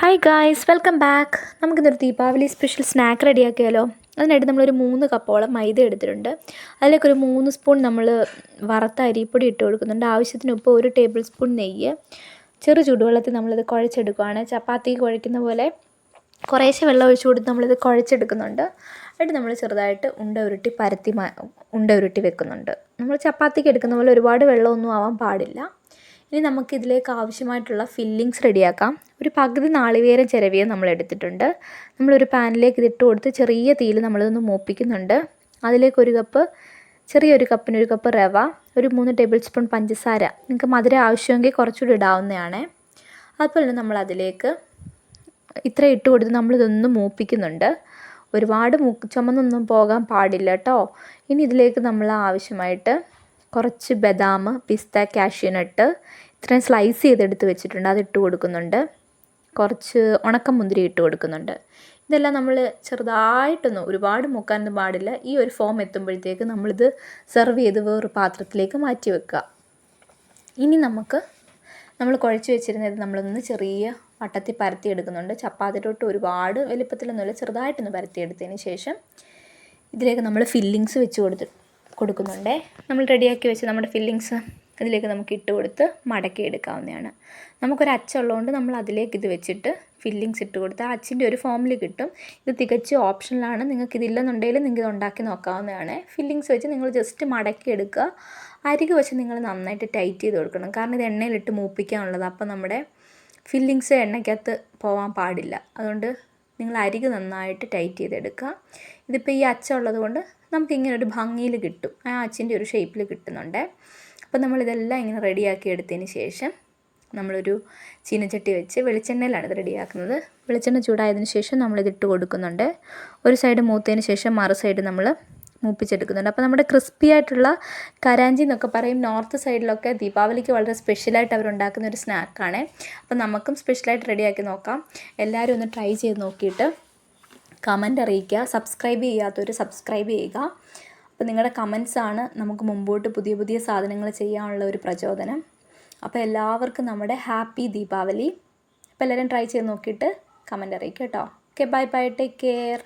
Hi guys, welcome back. നമുക്കിന്നൊരു Deepavali special snack റെഡിയാക്കിയാലോ? അതിനായിട്ട് നമ്മളൊരു 3 കപ്പോളം മൈദ എടുത്തിട്ടുണ്ട്. അതിലേക്കൊരു 3 സ്പൂൺ നമ്മൾ വറുത്ത അരിപ്പൊടി ഇട്ട് കൊടുക്കുന്നുണ്ട്. ആവശ്യത്തിന് ഉപ്പ്, 1 ടേബിൾ സ്പൂൺ നെയ്യ്. ചെറു ചൂടുവെള്ളത്തിൽ നമ്മളിത് കുഴച്ചെടുക്കുകയാണ്. ചപ്പാത്തി കുഴയ്ക്കുന്ന പോലെ കുറേശ്ശെ വെള്ളം ഒഴിച്ച് കൊടുത്ത് നമ്മളിത് കുഴച്ചെടുക്കുന്നുണ്ട്. എന്നിട്ട് നമ്മൾ ചെറുതായിട്ട് ഉണ്ട ഉരുട്ടി വെക്കുന്നുണ്ട്. നമ്മൾ ചപ്പാത്തിക്ക് എടുക്കുന്ന പോലെ ഒരുപാട് വെള്ളമൊന്നും ആവാൻ പാടില്ല. ഇനി നമുക്കിതിലേക്ക് ആവശ്യമായിട്ടുള്ള ഫില്ലിങ്സ് റെഡിയാക്കാം. ഒരു പകുതി നാളികേരം ചിരവിയത് നമ്മൾ എടുത്തിട്ടുണ്ട്. നമ്മളൊരു പാനിലേക്ക് ഇതിട്ട് കൊടുത്ത് ചെറിയ തീയിൽ നമ്മളിതൊന്ന് മൂപ്പിക്കുന്നുണ്ട്. അതിലേക്ക് ചെറിയൊരു കപ്പിന് 1 കപ്പ് റവ, ഒരു 3 ടേബിൾ സ്പൂൺ പഞ്ചസാര. നിങ്ങൾക്ക് മധുരം ആവശ്യമെങ്കിൽ കുറച്ചുകൂടി ഇടാവുന്നതാണ്. അതുപോലെ തന്നെ നമ്മളതിലേക്ക് ഇത്ര ഇട്ട് കൊടുത്ത് നമ്മളിതൊന്ന് മൂപ്പിക്കുന്നുണ്ട്. ഒരുപാട് ചുമന്നൊന്നും പോകാൻ പാടില്ല കേട്ടോ. ഇനി ഇതിലേക്ക് നമ്മൾ ആവശ്യമായിട്ട് കുറച്ച് ബദാം, പിസ്ത, കാഷ്യൂനട്ട് ഇത്രയും സ്ലൈസ് ചെയ്തെടുത്ത് വെച്ചിട്ടുണ്ട്, അതിട്ട് കൊടുക്കുന്നുണ്ട്. കുറച്ച് ഉണക്കമുന്തിരി ഇട്ട് കൊടുക്കുന്നുണ്ട്. ഇതെല്ലാം നമ്മൾ ചെറുതായിട്ടൊന്നും ഒരുപാട് മുക്കാനൊന്നും പാടില്ല. ഈ ഒരു ഫോം എത്തുമ്പോഴത്തേക്ക് നമ്മളിത് സെർവ് ചെയ്ത് വേറൊരു പാത്രത്തിലേക്ക് മാറ്റി വെക്കുക. ഇനി നമ്മൾ കുഴച്ച് വെച്ചിരുന്നത് നമ്മളൊന്ന് ചെറിയ വട്ടത്തിൽ പരത്തിയെടുക്കുന്നുണ്ട്. ചപ്പാത്തിയിലോട്ട് ഒരുപാട് വലുപ്പത്തിലൊന്നുമില്ല, ചെറുതായിട്ടൊന്ന് പരത്തിയെടുത്തതിന് ശേഷം ഇതിലേക്ക് നമ്മൾ ഫില്ലിങ്സ് വെച്ച് കൊടുക്കുന്നുണ്ട്. നമ്മൾ റെഡിയാക്കി വെച്ച് നമ്മുടെ ഫില്ലിങ്സ് ഇതിലേക്ക് നമുക്ക് ഇട്ട് കൊടുത്ത് മടക്കി എടുക്കാവുന്നതാണ്. നമുക്കൊരു അച്ചുള്ളതുകൊണ്ട് നമ്മൾ അതിലേക്ക് ഇത് വെച്ചിട്ട് ഫില്ലിങ്സ് ഇട്ട് കൊടുത്ത് ആ അച്ചിൻ്റെ ഒരു ഫോമിൽ കിട്ടും. ഇത് തികച്ചും ഓപ്ഷണലാണ്. നിങ്ങൾക്കിതില്ലെന്നുണ്ടെങ്കിൽ നിങ്ങൾക്ക് ഇത് ഉണ്ടാക്കി നോക്കാവുന്നതാണ്. ഫില്ലിങ്സ് വെച്ച് നിങ്ങൾ ജസ്റ്റ് മടക്കി എടുക്കുക. അരികു വെച്ച് നിങ്ങൾ നന്നായിട്ട് ടൈറ്റ് ചെയ്ത് കൊടുക്കണം, കാരണം ഇത് എണ്ണയിലിട്ട് മൂപ്പിക്കാനുള്ളത്. അപ്പോൾ നമ്മുടെ ഫില്ലിങ്സ് എണ്ണയ്ക്കകത്ത് പോകാൻ പാടില്ല. അതുകൊണ്ട് നിങ്ങൾ അരികു നന്നായിട്ട് ടൈറ്റ് ചെയ്തെടുക്കുക. ഇതിപ്പോൾ ഈ അച്ചുള്ളത് കൊണ്ട് നമുക്കിങ്ങനെ ഒരു ഭംഗിയിൽ കിട്ടും, ആ അച്ചിൻ്റെ ഒരു ഷേപ്പിൽ കിട്ടുന്നുണ്ട്. അപ്പോൾ നമ്മളിതെല്ലാം ഇങ്ങനെ റെഡിയാക്കി എടുത്തതിന് ശേഷം നമ്മളൊരു ചീനച്ചട്ടി വെച്ച് വെളിച്ചെണ്ണയിലാണ് ഇത് റെഡിയാക്കുന്നത്. വെളിച്ചെണ്ണ ചൂടായതിന് ശേഷം നമ്മളിതിട്ട് കൊടുക്കുന്നുണ്ട്. ഒരു സൈഡ് മൂത്തതിന് ശേഷം മറു സൈഡ് നമ്മൾ മൂപ്പിച്ചെടുക്കുന്നുണ്ട്. അപ്പോൾ നമ്മുടെ ക്രിസ്പി ആയിട്ടുള്ള കരാഞ്ചി എന്നൊക്കെ പറയും. നോർത്ത് സൈഡിലൊക്കെ ദീപാവലിക്ക് വളരെ സ്പെഷ്യലായിട്ട് അവരുണ്ടാക്കുന്ന ഒരു സ്നാക്കാണ്. അപ്പോൾ നമുക്കും സ്പെഷ്യലായിട്ട് റെഡിയാക്കി നോക്കാം. എല്ലാവരും ഒന്ന് ട്രൈ ചെയ്ത് നോക്കിയിട്ട് കമൻറ്റ് അറിയിക്കുക. സബ്സ്ക്രൈബ് ചെയ്യാത്തവർ സബ്സ്ക്രൈബ് ചെയ്യുക. അപ്പോൾ നിങ്ങളുടെ കമൻസാണ് നമുക്ക് മുമ്പോട്ട് പുതിയ പുതിയ സാധനങ്ങൾ ചെയ്യാനുള്ള ഒരു പ്രചോദനം. അപ്പോൾ എല്ലാവർക്കും നമ്മുടെ ഹാപ്പി ദീപാവലി. അപ്പോൾ എല്ലാവരും ട്രൈ ചെയ്ത് നോക്കിയിട്ട് കമൻറ്റ് അറിയിക്കുക കേട്ടോ. Okay, bye bye, take care.